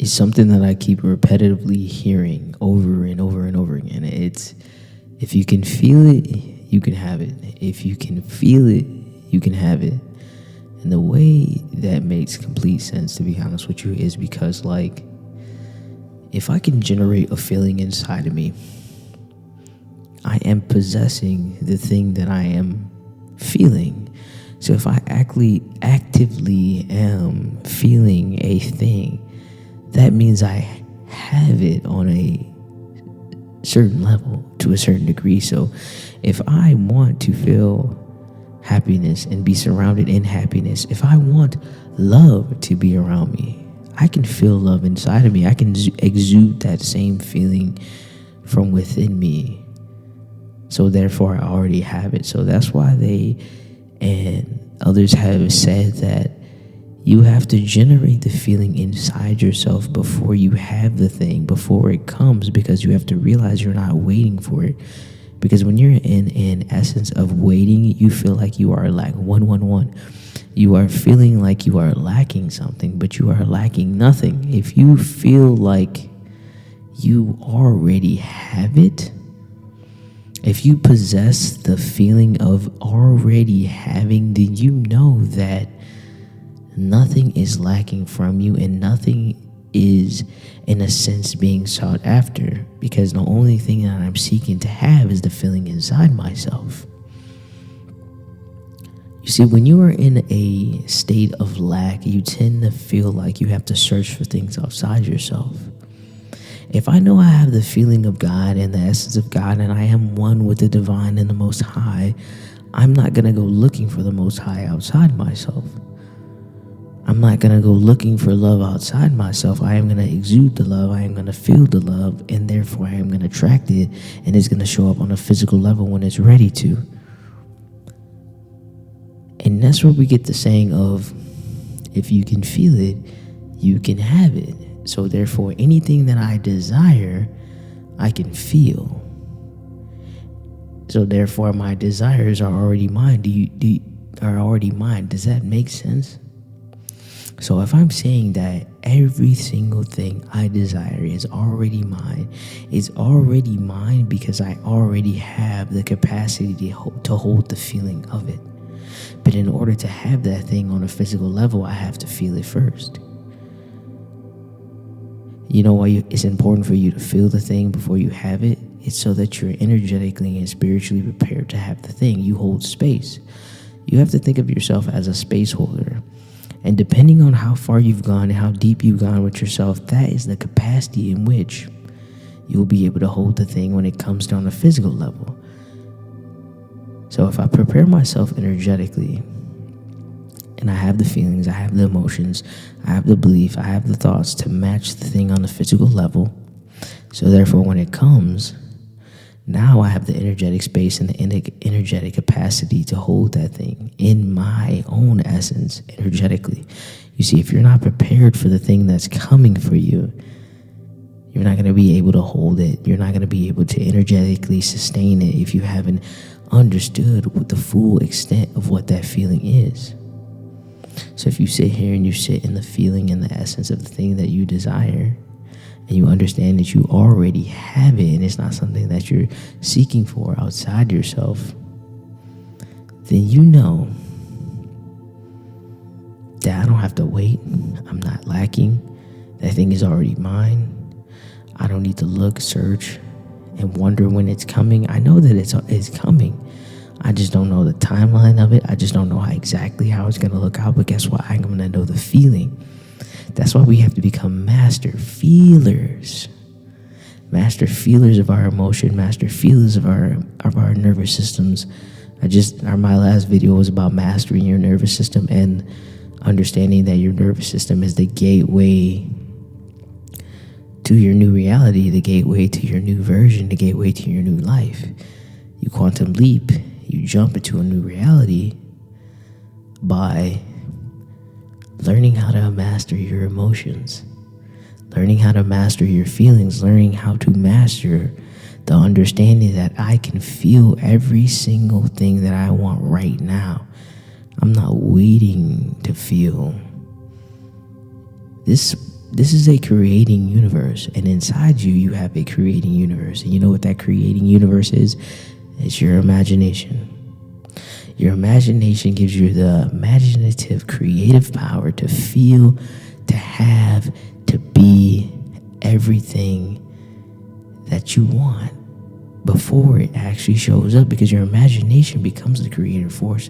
is something that I keep repetitively hearing over and over and over again. It's, if you can feel it, you can have it. If you can feel it, you can have it. And the way that makes complete sense, to be honest with you, is because, like, if I can generate a feeling inside of me, I am possessing the thing that I am feeling. So if I actively am feeling a thing, that means I have it on a certain level, to a certain degree. So if I want to feel happiness and be surrounded in happiness, if I want love to be around me, I can feel love inside of me. I can exude that same feeling from within me. So therefore, I already have it. So that's why they and others have said that you have to generate the feeling inside yourself before you have the thing, before it comes, because you have to realize you're not waiting for it. Because when you're in an essence of waiting, you feel like you are like 111. You are feeling like you are lacking something, but you are lacking nothing. If you feel like you already have it, if you possess the feeling of already having, then you know that nothing is lacking from you and nothing is, in a sense, being sought after, because the only thing that I'm seeking to have is the feeling inside myself. You see, when you are in a state of lack, you tend to feel like you have to search for things outside yourself. If I know I have the feeling of God and the essence of God, and I am one with the divine and the Most High, I'm not going to go looking for the Most High outside myself. I'm not going to go looking for love outside myself. I am going to exude the love. I am going to feel the love, and therefore I am going to attract it, and it's going to show up on a physical level when it's ready to. And that's where we get the saying of, if you can feel it, you can have it. So therefore, anything that I desire, I can feel. So therefore, my desires are already mine. Are already mine. Does that make sense? So if I'm saying that every single thing I desire is already mine, it's already mine because I already have the capacity to hold the feeling of it. But in order to have that thing on a physical level, I have to feel it first. You know why it's important for you to feel the thing before you have it? It's so that you're energetically and spiritually prepared to have the thing. You hold space. You have to think of yourself as a space holder. And depending on how far you've gone and how deep you've gone with yourself, that is the capacity in which you'll be able to hold the thing when it comes down to physical level. So if I prepare myself energetically, and I have the feelings, I have the emotions, I have the belief, I have the thoughts to match the thing on the physical level. So therefore, when it comes, now I have the energetic space and the energetic capacity to hold that thing in my own essence energetically. You see, if you're not prepared for the thing that's coming for you, you're not going to be able to hold it. You're not going to be able to energetically sustain it if you haven't understood what the full extent of what that feeling is. So if you sit here and you sit in the feeling and the essence of the thing that you desire, and you understand that you already have it and it's not something that you're seeking for outside yourself, then you know that I don't have to wait. I'm not lacking. That thing is already mine. I don't need to look, search, and wonder when it's coming. I know that it's coming. I just don't know the timeline of it. I just don't know exactly how it's going to look out. But guess what? I'm going to know the feeling. That's why we have to become master feelers. Master feelers of our emotion, master feelers of our nervous systems. My last video was about mastering your nervous system and understanding that your nervous system is the gateway to your new reality, the gateway to your new version, the gateway to your new life. You quantum leap, you jump into a new reality by learning how to master your emotions, learning how to master your feelings, learning how to master the understanding that I can feel every single thing that I want right now. I'm not waiting to feel. This this is a creating universe, and inside you, you have a creating universe. And you know what that creating universe is? It's your imagination. Your imagination gives you the imaginative, creative power to feel, to have, to be everything that you want before it actually shows up, because your imagination becomes the creative force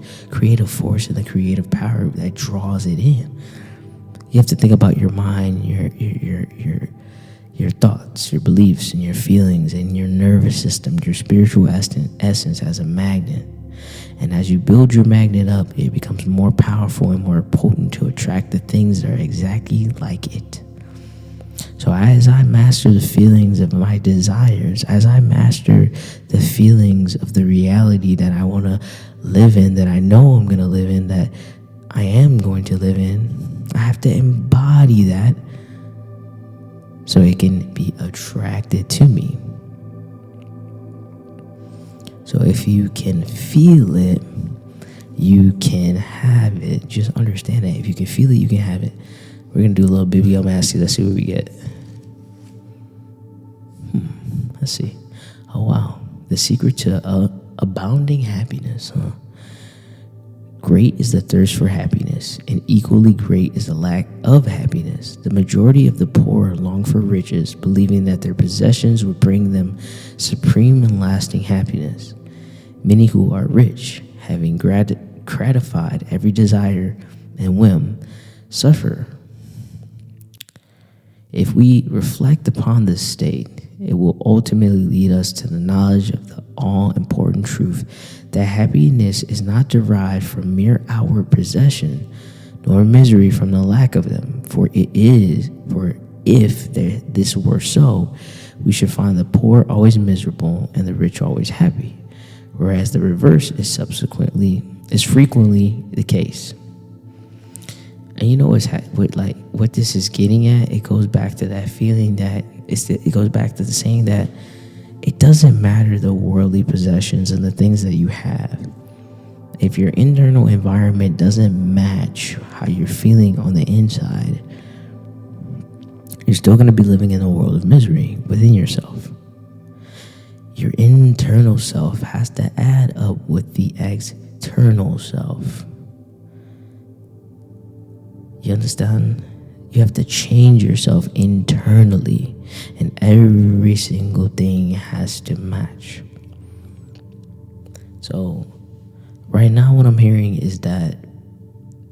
and the creative power that draws it in. You have to think about your mind, your thoughts, your beliefs, and your feelings, and your nervous system, your spiritual essence as a magnet. And as you build your magnet up, it becomes more powerful and more potent to attract the things that are exactly like it. So as I master the feelings of my desires, as I master the feelings of the reality that I want to live in, that I know I'm going to live in, that I am going to live in, I have to embody that so it can be attracted to me. So if you can feel it, you can have it. Just understand that. If you can feel it, you can have it. We're going to do a little bibliomancy. Let's see what we get. Let's see. Oh, wow. The secret to abounding happiness, huh? Great is the thirst for happiness, and equally great is the lack of happiness. The majority of the poor long for riches, believing that their possessions would bring them supreme and lasting happiness. Many who are rich, having gratified every desire and whim, suffer. If we reflect upon this state, it will ultimately lead us to the knowledge of the all-important truth that happiness is not derived from mere outward possession, nor misery from the lack of them. For if this were so, we should find the poor always miserable and the rich always happy, whereas the reverse is frequently the case. And you know what this is getting at? It goes back to that feeling that it goes back to the saying that it doesn't matter the worldly possessions and the things that you have. If your internal environment doesn't match how you're feeling on the inside, you're still going to be living in a world of misery within yourself. Your internal self has to add up with the external self. You understand? You have to change yourself internally, and every single thing has to match. So right now what I'm hearing is that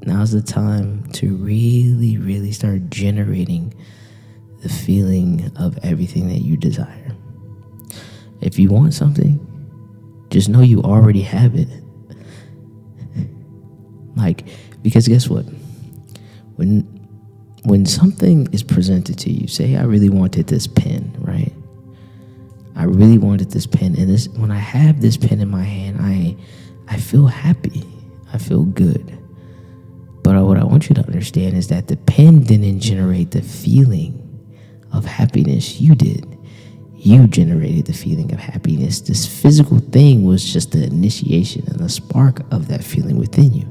now's the time to really, really start generating the feeling of everything that you desire. If you want something, just know you already have it. Because guess what? When something is presented to you, say I really wanted this pen, right? I really wanted this pen, and when I have this pen in my hand, I feel happy. I feel good. But what I want you to understand is that the pen didn't generate the feeling of happiness. You did. You generated the feeling of happiness. This physical thing was just the initiation and the spark of that feeling within you.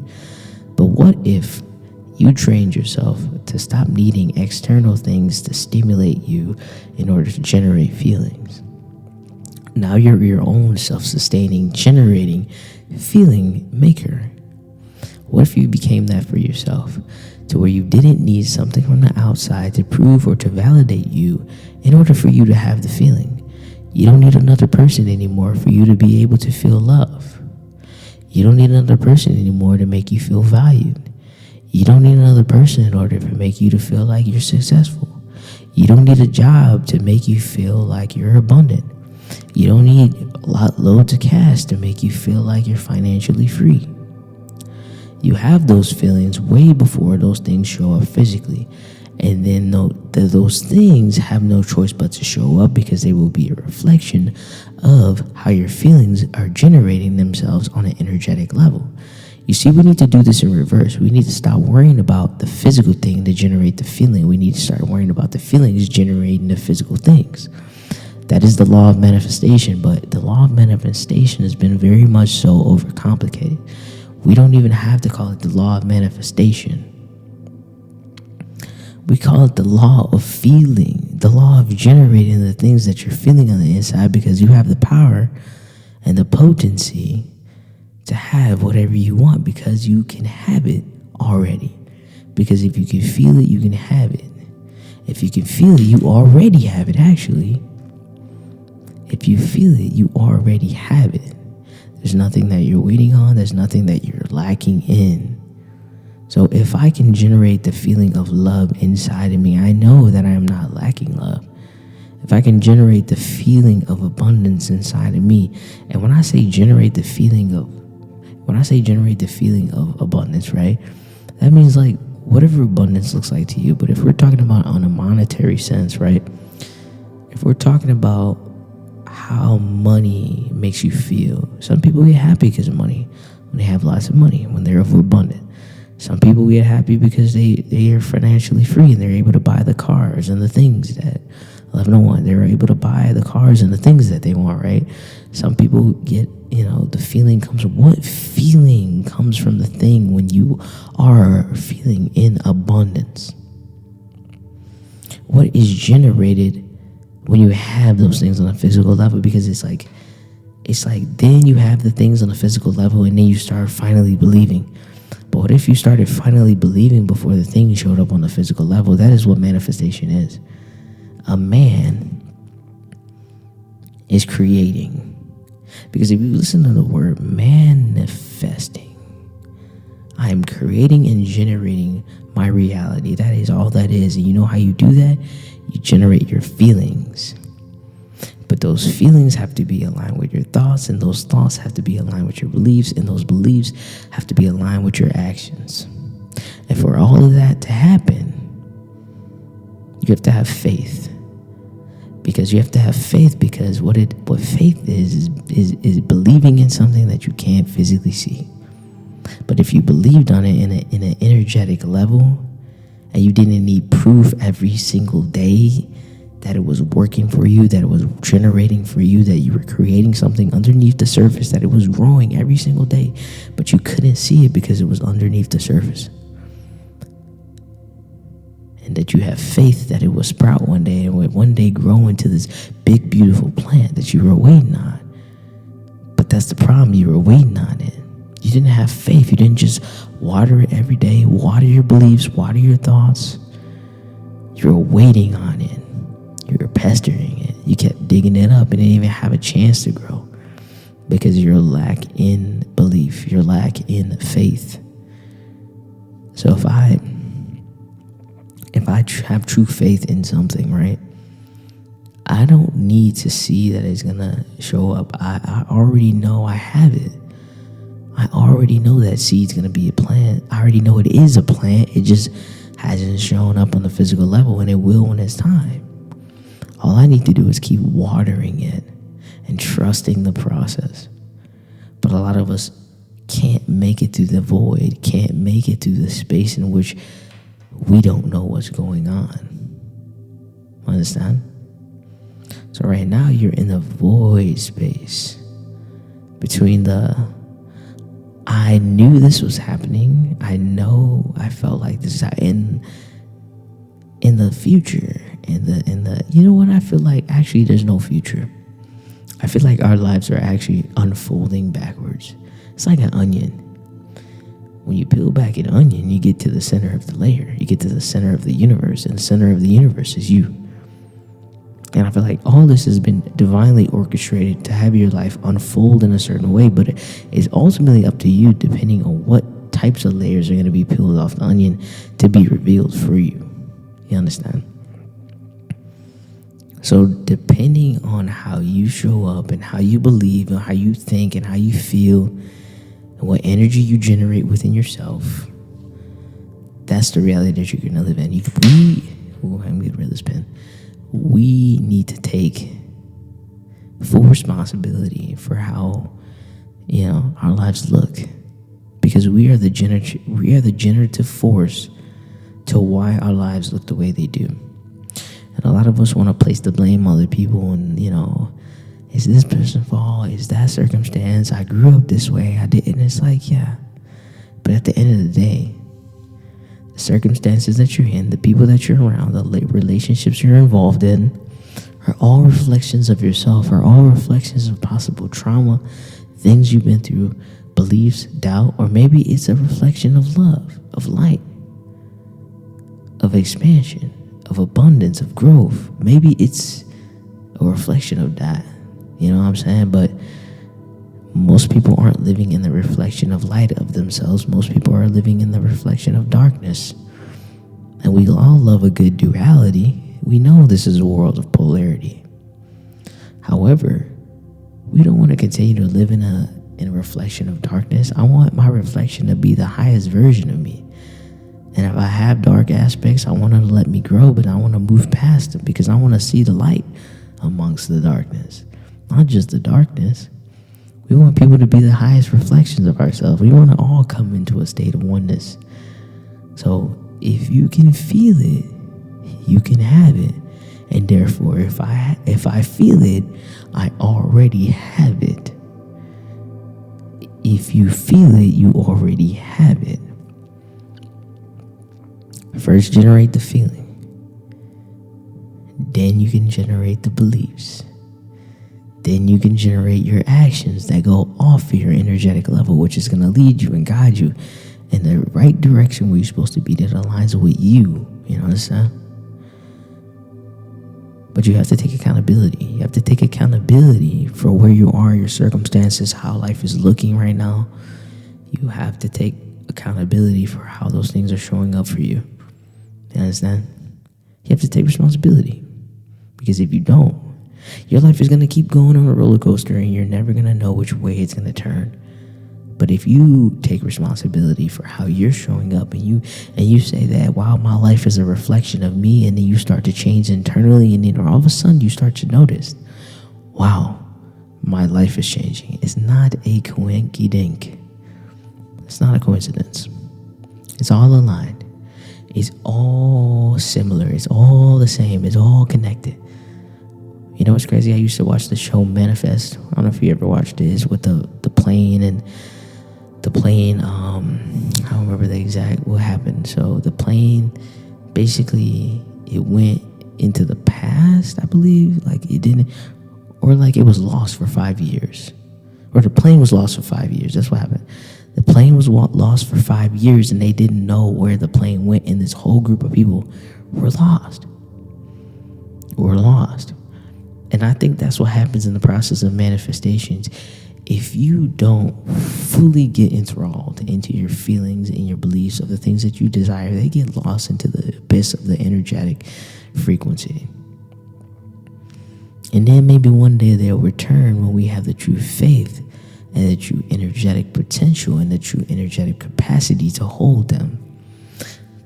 But what if you trained yourself to stop needing external things to stimulate you in order to generate feelings? Now you're your own self-sustaining, generating feeling maker. What if you became that for yourself, to where you didn't need something from the outside to prove or to validate you in order for you to have the feeling? You don't need another person anymore for you to be able to feel love. You don't need another person anymore to make you feel valued. You don't need another person in order to make you to feel like you're successful. You don't need a job to make you feel like you're abundant. You don't need loads of cash to make you feel like you're financially free. You have those feelings way before those things show up physically. And then those things have no choice but to show up, because they will be a reflection of how your feelings are generating themselves on an energetic level. You see, we need to do this in reverse. We need to stop worrying about the physical thing to generate the feeling. We need to start worrying about the feelings generating the physical things. That is the law of manifestation, but the law of manifestation has been very much so overcomplicated. We don't even have to call it the law of manifestation. We call it the law of feeling, the law of generating the things that you're feeling on the inside, because you have the power and the potency to have whatever you want, because you can have it already. Because if you can feel it, you can have it. If you can feel it, you already have it, actually. If you feel it, you already have it. There's nothing that you're waiting on. There's nothing that you're lacking in. So if I can generate the feeling of love inside of me, I know that I am not lacking love. If I can generate the feeling of abundance inside of me, and when I say generate the feeling of abundance, right? That means like whatever abundance looks like to you. But if we're talking about on a monetary sense, right? If we're talking about how money makes you feel, some people get happy because of money, when they have lots of money, when they're overabundant. Some people get happy because they are financially free and they're able to buy the cars and the things that 1101, they're able to buy the cars and the things that they want, right? Some people get, the feeling comes from, what feeling comes from the thing when you are feeling in abundance? What is generated when you have those things on a physical level? Because it's like then you have the things on a physical level and then you start finally believing. But what if you started finally believing before the thing showed up on the physical level? That is what manifestation is. A man is creating. Because if you listen to the word manifesting, I am creating and generating my reality. That is all that is. And you know how you do that? You generate your feelings. But those feelings have to be aligned with your thoughts, and those thoughts have to be aligned with your beliefs, and those beliefs have to be aligned with your actions. And for all of that to happen, you have to have faith. Because you have to have faith, because what faith is believing in something that you can't physically see. But if you believed on it in an energetic level, and you didn't need proof every single day that it was working for you, that it was generating for you, that you were creating something underneath the surface, that it was growing every single day, but you couldn't see it because it was underneath the surface. And that you have faith that it will sprout one day and will one day grow into this big, beautiful plant that you were waiting on. But that's the problem, you were waiting on it. You didn't have faith. You didn't just water it every day, water your beliefs, water your thoughts. You were waiting on it. You were pestering it. You kept digging it up and didn't even have a chance to grow because you're lack in belief. You're lack in faith. So if I have true faith in something, right, I don't need to see that it's going to show up. I already know I have it. I already know that seed's going to be a plant. I already know it is a plant. It just hasn't shown up on the physical level, and it will when it's time. All I need to do is keep watering it and trusting the process. But a lot of us can't make it through the void, can't make it through the space in which we don't know what's going on. Understand? So right now you're in the void space between the I knew this was happening. I felt like this is in the future. In the you know what, I feel like actually there's no future. I feel like our lives are actually unfolding backwards. It's like an onion. When you peel back an onion, you get to the center of the layer. You get to the center of the universe, and the center of the universe is you. And I feel like all this has been divinely orchestrated to have your life unfold in a certain way, but it's ultimately up to you depending on what types of layers are going to be peeled off the onion to be revealed for you. You understand? So depending on how you show up and how you believe and how you think and how you feel and what energy you generate within yourself, that's the reality that you're going to live in. I'm getting rid of this pen. We need to take full responsibility for how, our lives look, because we are the generative force to why our lives look the way they do. And a lot of us want to place the blame on other people, and is this person's fault? Is that circumstance? I grew up this way. I didn't. It's like, yeah, but at the end of the day, the circumstances that you're in, the people that you're around, the relationships you're involved in, are all reflections of yourself, are all reflections of possible trauma, things you've been through, beliefs, doubt, or maybe it's a reflection of love, of light, of expansion, of abundance, of growth. Maybe it's a reflection of that. You know what I'm saying? But most people aren't living in the reflection of light of themselves. Most people are living in the reflection of darkness. And we all love a good duality. We know this is a world of polarity. However, we don't want to continue to live in a reflection of darkness. I want my reflection to be the highest version of me. And if I have dark aspects, I want them to let me grow, but I want to move past them because I want to see the light amongst the darkness. Not just the darkness. We want people to be the highest reflections of ourselves. We want to all come into a state of oneness. So if you can feel it, you can have it. And therefore, if I feel it, I already have it. If you feel it, you already have it. First, generate the feeling. Then you can generate the beliefs. Then you can generate your actions that go off of your energetic level, which is going to lead you and guide you in the right direction where you're supposed to be that aligns with you. You know what I'm saying? But you have to take accountability. You have to take accountability for where you are, your circumstances, how life is looking right now. You have to take accountability for how those things are showing up for you. You understand? You have to take responsibility. Because if you don't, your life is going to keep going on a roller coaster and you're never going to know which way it's going to turn. But if you take responsibility for how you're showing up and you say that, wow, my life is a reflection of me, and then you start to change internally, and then all of a sudden you start to notice, wow, my life is changing. It's not a coinky-dink. It's not a coincidence. It's all aligned. It's all similar. It's all the same. It's all connected. You know what's crazy? I used to watch the show Manifest. I don't know if you ever watched it. It's with the plane and the plane. I don't remember the exact what happened. So the plane, basically, it went into the past, I believe. Like it didn't, or like it was lost for 5 years, or the plane was lost for 5 years. That's what happened. The plane was lost for 5 years, and they didn't know where the plane went, and this whole group of people were lost. And I think that's what happens in the process of manifestations. If you don't fully get enthralled into your feelings and your beliefs of the things that you desire, they get lost into the abyss of the energetic frequency. And then maybe one day they'll return when we have the true faith and the true energetic potential and the true energetic capacity to hold them.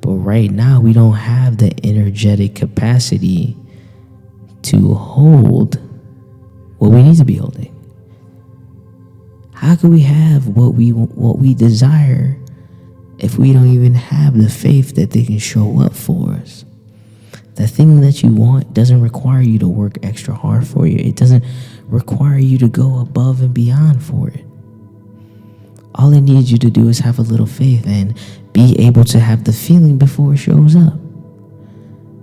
But right now, we don't have the energetic capacity to hold what we need to be holding. How can we have what we desire if we don't even have the faith that they can show up for us? The thing that you want doesn't require you to work extra hard for you. It doesn't require you to go above and beyond for it. All it needs you to do is have a little faith and be able to have the feeling before it shows up.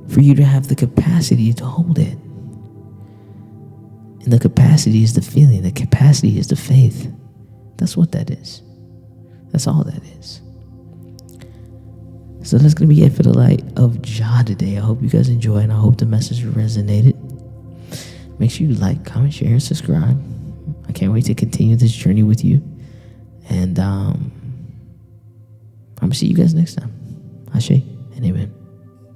For you to have the capacity to hold it. And the capacity is the feeling. The capacity is the faith. That's what that is. That's all that is. So that's going to be it for the Light of Jah today. I hope you guys enjoy, and I hope the message resonated. Make sure you like, comment, share, and subscribe. I can't wait to continue this journey with you. And I'm going to see you guys next time. Ashe and amen.